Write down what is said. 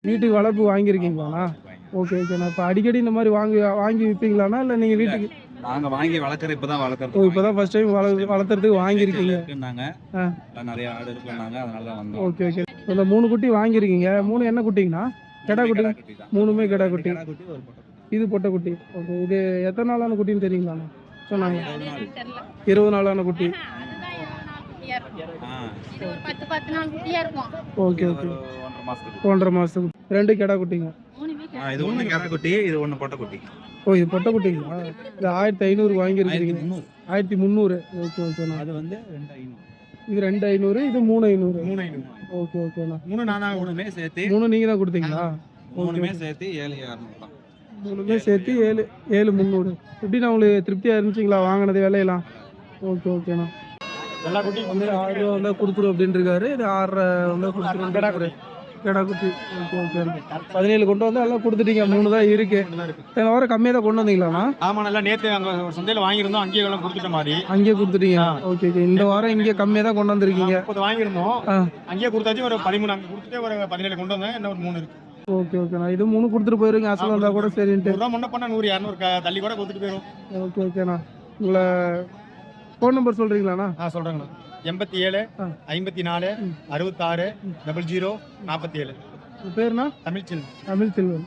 வீட்டுக்கு வளர்ப்பு வாங்கியிருக்கீங்களாண்ணா? ஓகே ஓகேண்ணா. இப்போ அடிக்கடி இந்த மாதிரி வாங்கி விற்பீங்களாண்ணா, இல்லை நீங்கள் வீட்டுக்கு? நாங்கள் வாங்கி வளர்க்குற இப்போ தான் ஓ, வளர்க்குறோம். இப்போ தான் ஃபர்ஸ்ட் டைம் வளர்த்துறதுக்கு வாங்கியிருக்கீங்க. இருக்குன்னாங்க நிறைய ஆடு இருக்குன்னாங்க, அதனால தான் வந்தோம். Okay okay. இந்த 3 குட்டி வாங்கியிருக்கீங்க. 3 என்ன குட்டிங்கண்ணா? கெடா குட்டி? 3மே கெடா குட்டி. இது பொட்டை குட்டி. ஓகே. இது எத்தனை நாளான குட்டின்னு தெரியுங்களாண்ணா? சொன்னாங்க 20 நாளான குட்டி. Okay okay. 1.5 மாதத்துக்கு 2 கெடா குட்டிங்க. இது ஒன்று கெடா குட்டி, இது ஒன்று பொட்டை குட்டி. ஓ, இது பொட்டை குட்டிங்களா? இது 1500 வாங்கியிருக்கீங்க. 1300. ஓகே ஓகேண்ணா. அது வந்து 2500. இது 2500, இது 3500. 3500. ஓகே ஓகேண்ணா. 3 சேர்த்து 3 நீங்கள் தான் கொடுத்தீங்களா? 3 சேர்த்து 7600 தான். 3மே சேர்த்து 7300. எப்படிண்ணா உங்களுக்கு திருப்தியாக இருந்துச்சுங்களா வாங்கினது விலையெல்லாம்? ஓகே ஓகேண்ணா. எல்லா குட்டி வந்து 1000 ரூபா வந்தால் கொடுத்துரும் அப்படின்னு இருக்காரு. இது 6 வந்தால் கொடுத்துரும். கெடா குட்டி. Okay okay. 17 கொண்டு வந்து எல்லாம் கொடுத்துட்டீங்க. 3 தான் இருக்கு. இந்த வாரம் கம்மியாக தான் கொண்டு வந்தீங்களாண்ணா? ஆமா, நல்லா நேற்று அங்கே சந்தையில் வாங்கியிருந்தோம், அங்கேயே எல்லாம் கொடுத்துட்ட மாதிரி. அங்கேயே கொடுத்துட்டீங்க. Okay okay. இந்த வாரம் இங்கே கம்மியாக தான் கொண்டு வந்திருக்கீங்க. 30 வாங்கியிருந்தோம், அங்கேயே கொடுத்தாச்சு. ஒரு 13 அங்கே கொடுத்துட்டு ஒரு 17 கொண்டு வந்தேன். இன்னும் ஒரு 3 இருக்கு. ஓகே ஓகேண்ணா. இது 3 கொடுத்துட்டு போயிருங்க. அசல் வந்தால் கூட சரின்ட்டு. ரூபா முன்ன பண்ண 100 200 தள்ளி கூட கொடுத்துட்டு போயிடும். ஓகே ஓகேண்ணா. உங்களை ஃபோன் நம்பர் சொல்கிறீங்களாண்ணா? சொல்கிறேங்கண்ணா. 87 54 66 00 47. உங்கள் பேருண்ணா? தமிழ் செல்வன். தமிழ் செல்வன்.